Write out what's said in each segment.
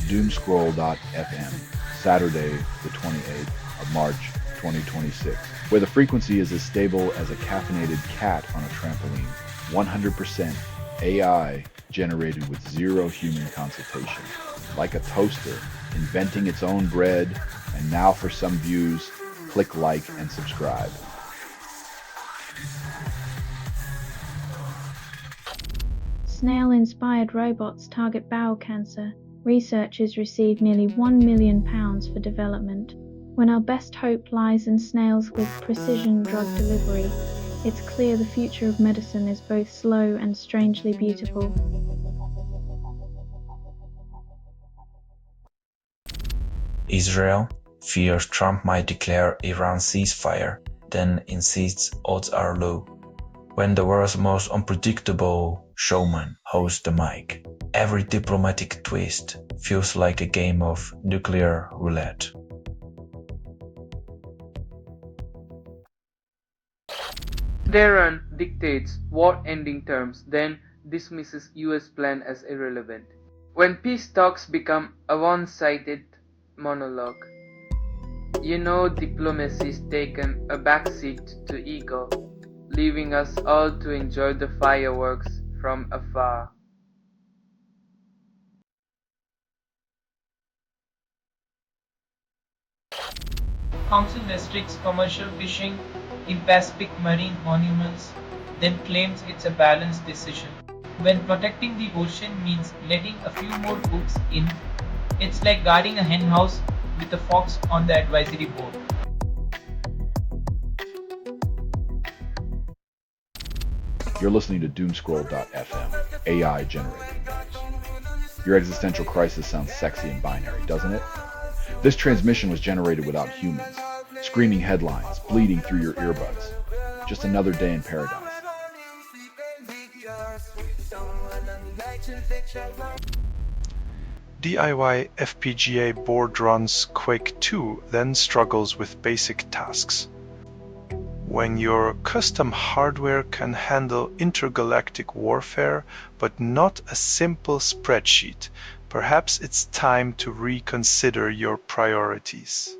Doomscroll.fm, Saturday the 28th of March 2026, where the frequency is as stable as a caffeinated cat on a trampoline. 100% AI generated with zero human consultation. Like a toaster, inventing its own bread, and now for some views, click like and subscribe. Snail-inspired robots target bowel cancer. Researchers received nearly £1 million for development. When our best hope lies in snails with precision drug delivery, it's clear the future of medicine is both slow and strangely beautiful. Israel fears Trump might declare Iran ceasefire, then insists odds are low. When the world's most unpredictable showman hosts the mic, every diplomatic twist feels like a game of nuclear roulette. Tehran dictates war-ending terms, then dismisses US plan as irrelevant. When peace talks become a one-sided monologue, you know diplomacy's taken a backseat to ego, leaving us all to enjoy the fireworks from afar. Council restricts commercial fishing in Pacific marine monuments, then claims it's a balanced decision. When protecting the ocean means letting a few more cooks in, it's like guarding a henhouse with a fox on the advisory board. You're listening to Doomscroll.fm, AI generated news. Your existential crisis sounds sexy and binary, doesn't it? This transmission was generated without humans, screaming headlines, bleeding through your earbuds. Just another day in paradise. DIY FPGA board runs Quake 2, then struggles with basic tasks. When your custom hardware can handle intergalactic warfare, but not a simple spreadsheet, perhaps it's time to reconsider your priorities.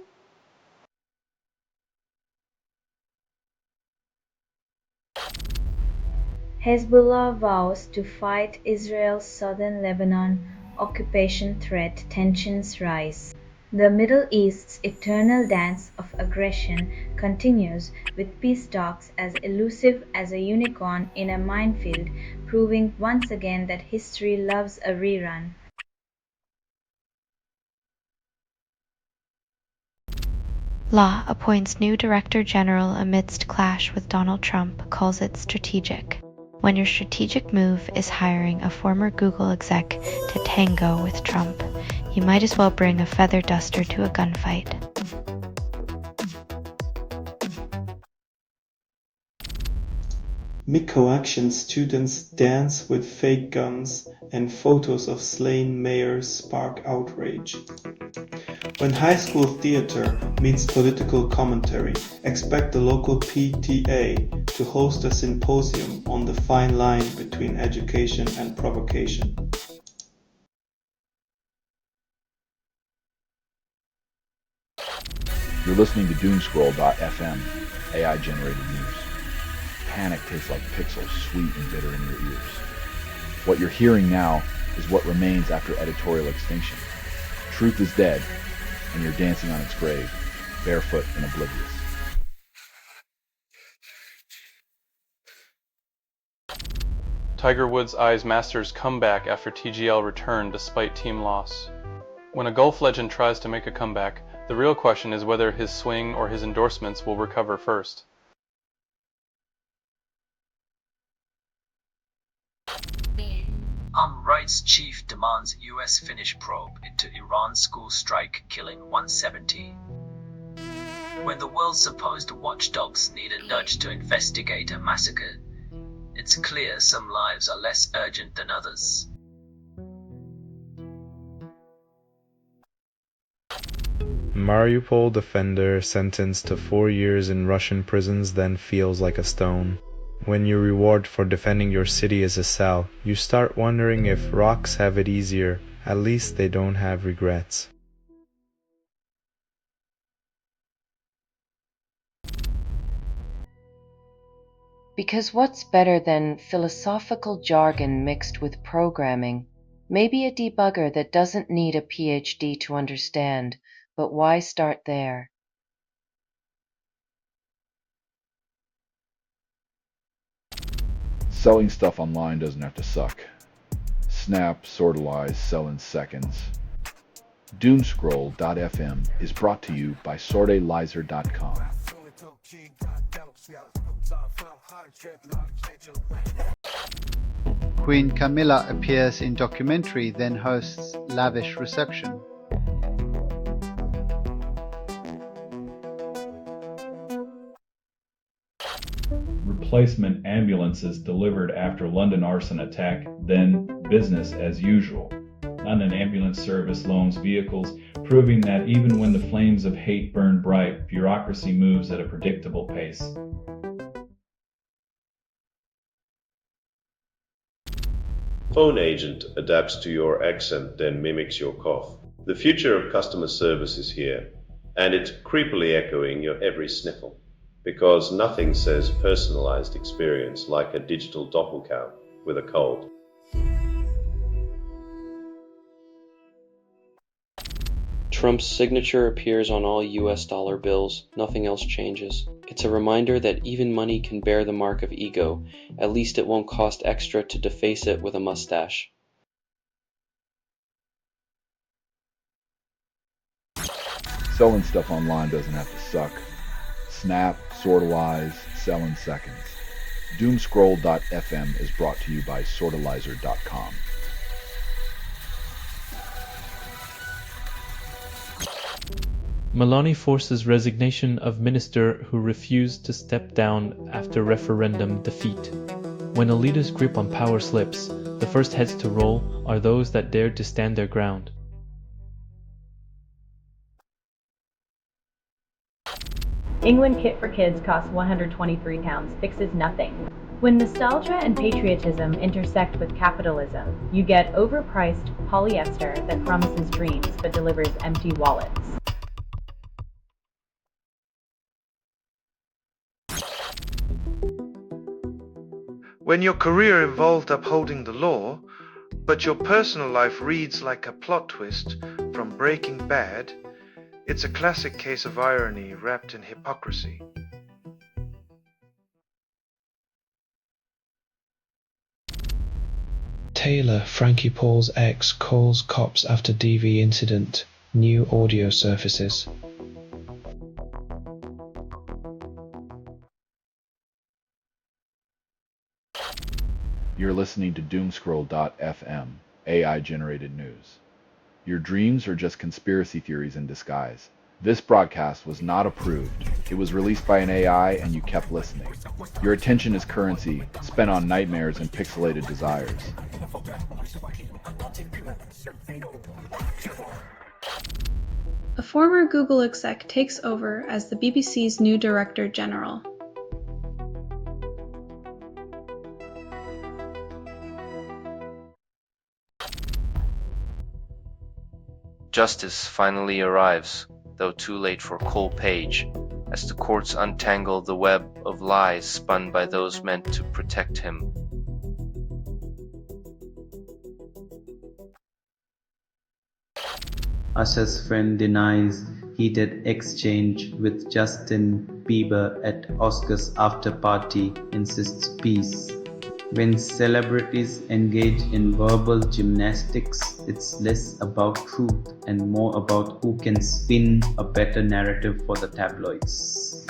Hezbollah vows to fight Israel's southern Lebanon occupation threat, tensions rise. The Middle East's eternal dance of aggression continues, with peace talks as elusive as a unicorn in a minefield, proving once again that history loves a rerun. Law appoints new Director General amidst clash with Donald Trump, calls it strategic. When your strategic move is hiring a former Google exec to tango with Trump, you might as well bring a feather duster to a gunfight. Mid-coaction students dance with fake guns and photos of slain mayors spark outrage. When high school theater meets political commentary, expect the local PTA to host a symposium on the fine line between education and provocation. You're listening to Doomscroll.fm, AI generated news. Panic tastes like pixels, sweet and bitter in your ears. What you're hearing now is what remains after editorial extinction. Truth is dead, and you're dancing on its grave, barefoot and oblivious. Tiger Woods eyes Masters' comeback after TGL return despite team loss. When a golf legend tries to make a comeback, the real question is whether his swing or his endorsements will recover first. Rights chief demands US-Finnish probe into Iran school strike killing 170. When the world's supposed watchdogs need a nudge to investigate a massacre, it's clear some lives are less urgent than others. Mariupol defender sentenced to 4 years in Russian prisons then feels like a stone. When your reward for defending your city is a cell, you start wondering if rocks have it easier At least they don't have regrets. Because what's better than philosophical jargon mixed with programming? Maybe a debugger that doesn't need a PhD to understand, but why start there? Selling stuff online doesn't have to suck. Snap, sortalize, sell in seconds. Doomscroll.fm is brought to you by sortalizer.com. Queen Camilla appears in documentary, then hosts lavish reception. Replacement ambulances delivered after London arson attack, then business as usual. London Ambulance Service loans vehicles, proving that even when the flames of hate burn bright, bureaucracy moves at a predictable pace. Phone Agent adapts to your accent, then mimics your cough. The future of customer service is here, and it's creepily echoing your every sniffle, because nothing says personalized experience like a digital doppelganger with a cold. Trump's signature appears on all US dollar bills. Nothing else changes. It's a reminder that even money can bear the mark of ego. At least it won't cost extra to deface it with a mustache. Selling stuff online doesn't have to suck. Snap, sortalize, sell in seconds. Doomscroll.fm is brought to you by sortalizer.com. Meloni forces resignation of minister who refused to step down after referendum defeat. When a leader's grip on power slips, the first heads to roll are those that dared to stand their ground. England kit for kids costs £123, fixes nothing. When nostalgia and patriotism intersect with capitalism, you get overpriced polyester that promises dreams but delivers empty wallets. When your career involved upholding the law, but your personal life reads like a plot twist from Breaking Bad, it's a classic case of irony wrapped in hypocrisy. Taylor, Frankie Paul's ex, calls cops after DV incident. New audio surfaces. You're listening to Doomscroll.fm, AI-generated news. Your dreams are just conspiracy theories in disguise. This broadcast was not approved. It was released by an AI and you kept listening. Your attention is currency, spent on nightmares and pixelated desires. A former Google exec takes over as the BBC's new Director General. Justice finally arrives, though too late for Cole Page, as the courts untangle the web of lies spun by those meant to protect him. Usher's friend denies heated exchange with Justin Bieber at Oscars after party, insists peace. When celebrities engage in verbal gymnastics, it's less about truth and more about who can spin a better narrative for the tabloids.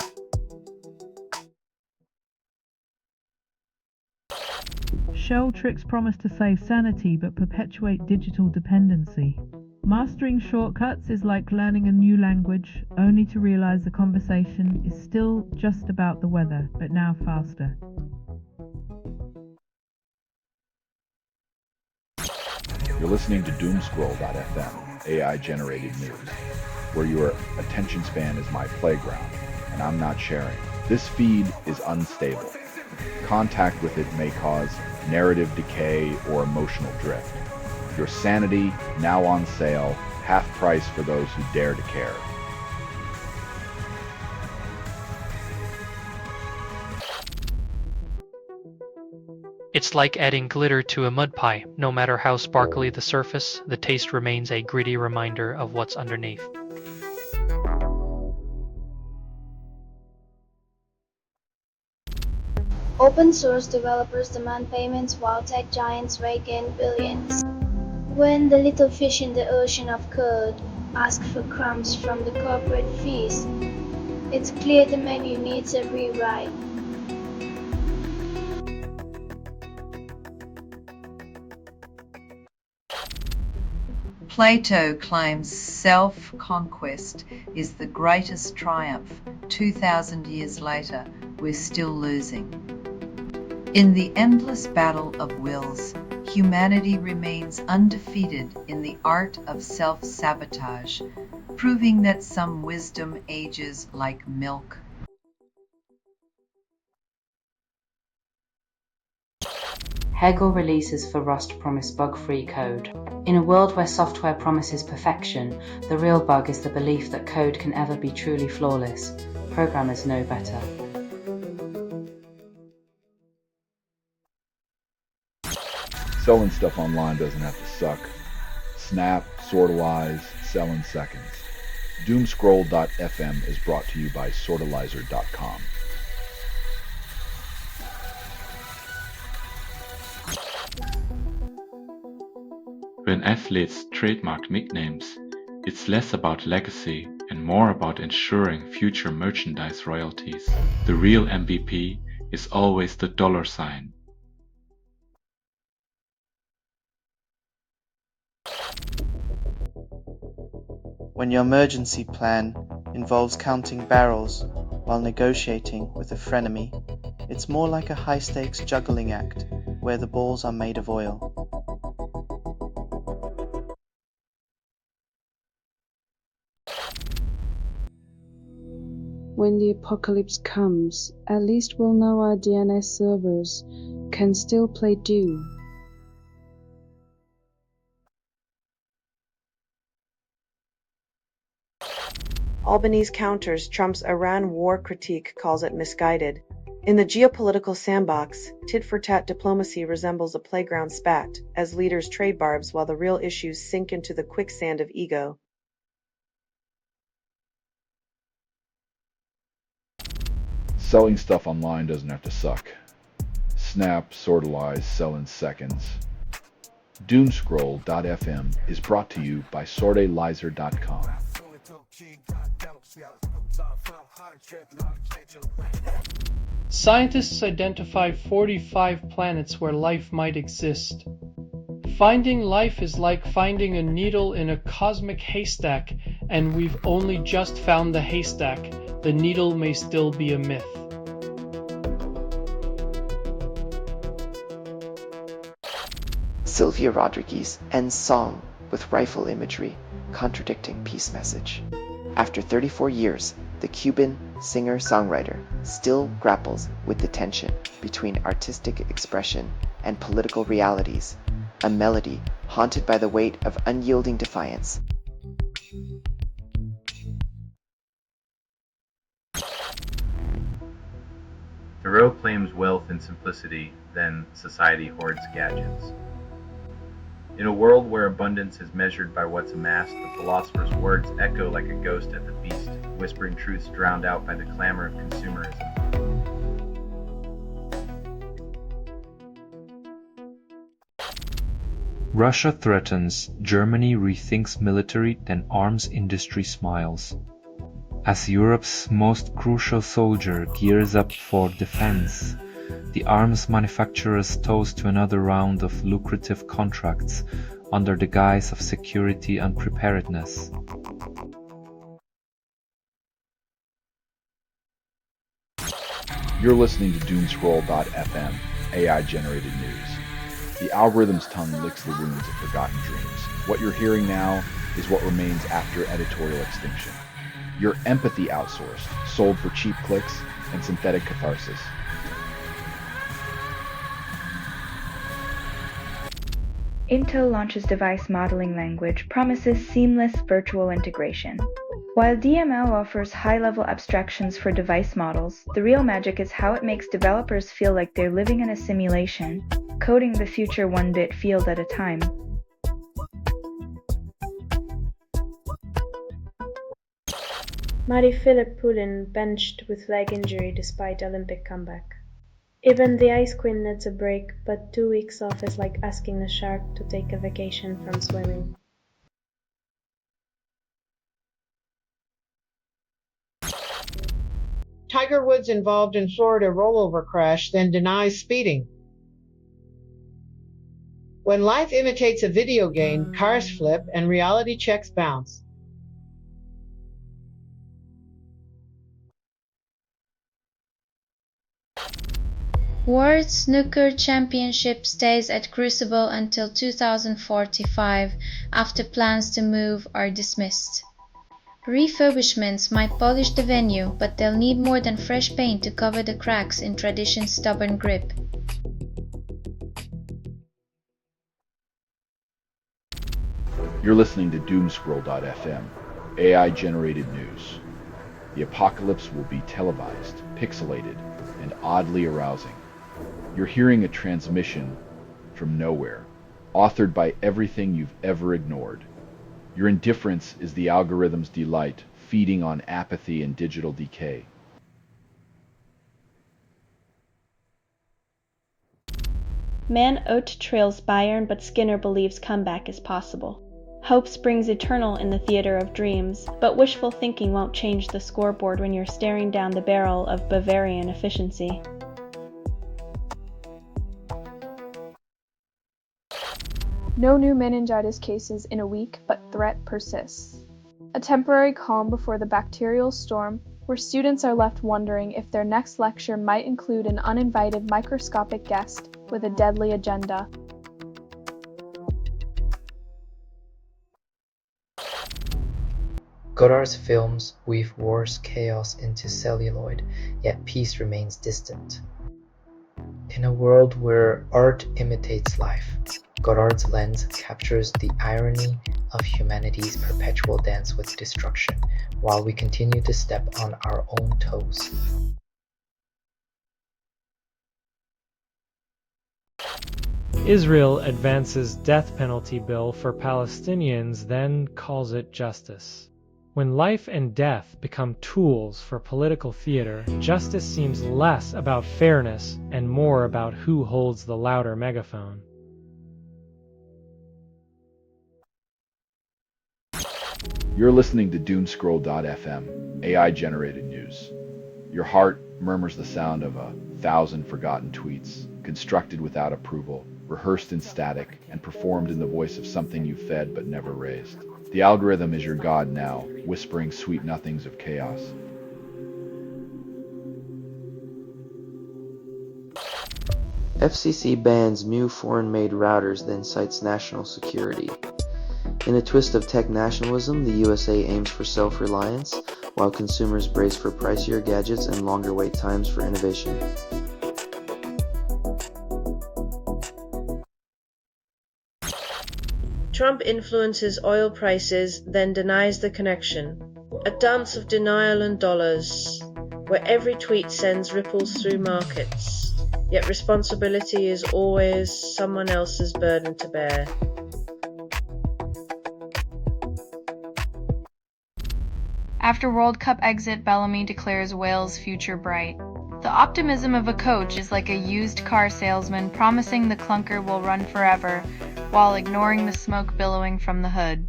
Shell tricks promise to save sanity but perpetuate digital dependency. Mastering shortcuts is like learning a new language, only to realize the conversation is still just about the weather, but now faster. You're listening to Doomscroll.fm, AI-generated news, where your attention span is my playground, and I'm not sharing. This feed is unstable. Contact with it may cause narrative decay or emotional drift. Your sanity, now on sale, half price for those who dare to care. It's like adding glitter to a mud pie. No matter how sparkly the surface, the taste remains a gritty reminder of what's underneath. Open source developers demand payments while tech giants rake in billions. When the little fish in the ocean of code ask for crumbs from the corporate feast, it's clear the menu needs a rewrite. Plato claims self-conquest is the greatest triumph. 2,000 years later, we're still losing. In the endless battle of wills, humanity remains undefeated in the art of self-sabotage, proving that some wisdom ages like milk. Hegel releases for Rust promise bug-free code. In a world where software promises perfection, the real bug is the belief that code can ever be truly flawless. Programmers know better. Selling stuff online doesn't have to suck. Snap, sortalize, sell in seconds. Doomscroll.fm is brought to you by sortalizer.com. When athletes trademark nicknames, it's less about legacy and more about ensuring future merchandise royalties. The real MVP is always the $sign. When your emergency plan involves counting barrels while negotiating with a frenemy, it's more like a high-stakes juggling act where the balls are made of oil. When the apocalypse comes, at least we'll know our DNS servers can still play Doom. Albanese counters Trump's Iran war critique, calls it misguided. In the geopolitical sandbox, tit-for-tat diplomacy resembles a playground spat, as leaders trade barbs while the real issues sink into the quicksand of ego. Selling stuff online doesn't have to suck. Snap, sortalize, sell in seconds. Doomscroll.fm is brought to you by sortalizer.com. Scientists identify 45 planets where life might exist. Finding life is like finding a needle in a cosmic haystack, and we've only just found the haystack. The needle may still be a myth. Sylvia Rodriguez ends song with rifle imagery contradicting peace message. After 34 years, the Cuban singer-songwriter still grapples with the tension between artistic expression and political realities, a melody haunted by the weight of unyielding defiance. Thoreau claims wealth in simplicity, then society hoards gadgets. In a world where abundance is measured by what's amassed, the philosopher's words echo like a ghost at the feast, whispering truths drowned out by the clamor of consumerism. Russia threatens, Germany rethinks military, then arms industry smiles. As Europe's most crucial soldier gears up for defense, the arms manufacturers toast to another round of lucrative contracts under the guise of security and preparedness. You're listening to Doomscroll.fm, AI-generated news. The algorithm's tongue licks the wounds of forgotten dreams. What you're hearing now is what remains after editorial extinction. Your empathy outsourced, sold for cheap clicks and synthetic catharsis. Intel launches device modeling language promises seamless virtual integration. While DML offers high-level abstractions for device models, the real magic is how it makes developers feel like they're living in a simulation, coding the future one bit field at a time. Mighty Philip Pullin benched with leg injury despite Olympic comeback. Even the Ice Queen needs a break, but 2 weeks off is like asking a shark to take a vacation from swimming. Tiger Woods involved in Florida rollover crash, then denies speeding. When life imitates a video game, cars flip and reality checks bounce. World Snooker Championship stays at Crucible until 2045 after plans to move are dismissed. Refurbishments might polish the venue, but they'll need more than fresh paint to cover the cracks in tradition's stubborn grip. You're listening to Doomscroll.fm, AI-generated news. The apocalypse will be televised, pixelated, and oddly arousing. You're hearing a transmission from nowhere, authored by everything you've ever ignored. Your indifference is the algorithm's delight, feeding on apathy and digital decay. Man Oat trails Bayern, but Skinner believes comeback is possible. Hope springs eternal in the theater of dreams, but wishful thinking won't change the scoreboard when you're staring down the barrel of Bavarian efficiency. No new meningitis cases in a week, but threat persists. A temporary calm before the bacterial storm, where students are left wondering if their next lecture might include an uninvited microscopic guest with a deadly agenda. Godard's films weave war's chaos into celluloid, yet peace remains distant. In a world where art imitates life, Godard's lens captures the irony of humanity's perpetual dance with destruction, while we continue to step on our own toes. Israel advances death penalty bill for Palestinians, then calls it justice. When life and death become tools for political theater, justice seems less about fairness and more about who holds the louder megaphone. You're listening to Doomscroll.fm, AI-generated news. Your heart murmurs the sound of 1,000 forgotten tweets, constructed without approval, rehearsed in static, and performed in the voice of something you fed but never raised. The algorithm is your god now, whispering sweet nothings of chaos. FCC bans new foreign-made routers, then cites national security. In a twist of tech nationalism, the USA aims for self-reliance, while consumers brace for pricier gadgets and longer wait times for innovation. Trump influences oil prices, then denies the connection. A dance of denial and dollars, where every tweet sends ripples through markets, yet responsibility is always someone else's burden to bear. After World Cup exit, Bellamy declares Wales' future bright. The optimism of a coach is like a used car salesman promising the clunker will run forever, while ignoring the smoke billowing from the hood.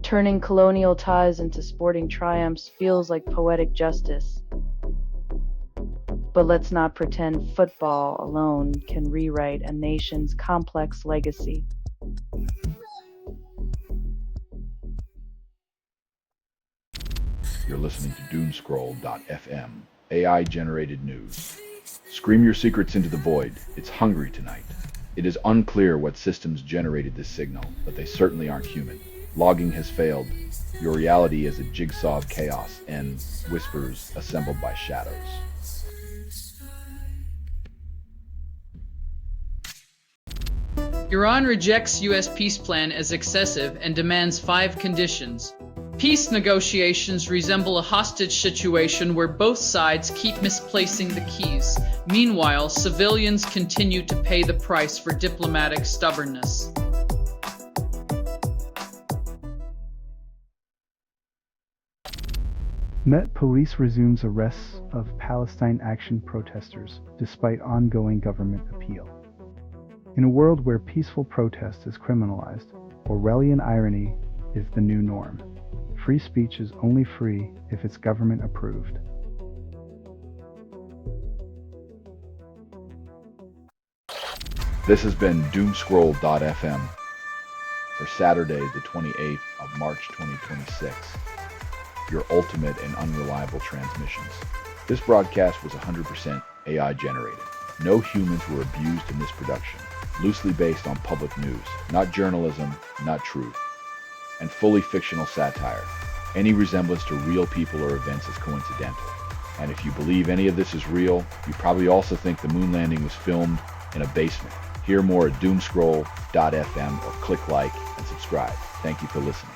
Turning colonial ties into sporting triumphs feels like poetic justice. But let's not pretend football alone can rewrite a nation's complex legacy. You're listening to Doomscroll.fm, AI-generated news. Scream your secrets into the void. It's hungry tonight. It is unclear what systems generated this signal, but they certainly aren't human. Logging has failed. Your reality is a jigsaw of chaos and whispers assembled by shadows. Iran rejects U.S. peace plan as excessive and demands 5 conditions. Peace negotiations resemble a hostage situation where both sides keep misplacing the keys. Meanwhile, civilians continue to pay the price for diplomatic stubbornness. Met Police resumes arrests of Palestine Action protesters despite ongoing government appeal. In a world where peaceful protest is criminalized, Orwellian irony is the new norm. Free speech is only free if it's government approved. This has been Doomscroll.fm for Saturday, the 28th of March 2026. Your ultimate and unreliable transmissions. This broadcast was 100% AI generated. No humans were abused in this production. Loosely based on public news, not journalism, not truth, and fully fictional satire. Any resemblance to real people or events is coincidental. And if you believe any of this is real, you probably also think the moon landing was filmed in a basement. Hear more at Doomscroll.fm or click like and subscribe. Thank you for listening.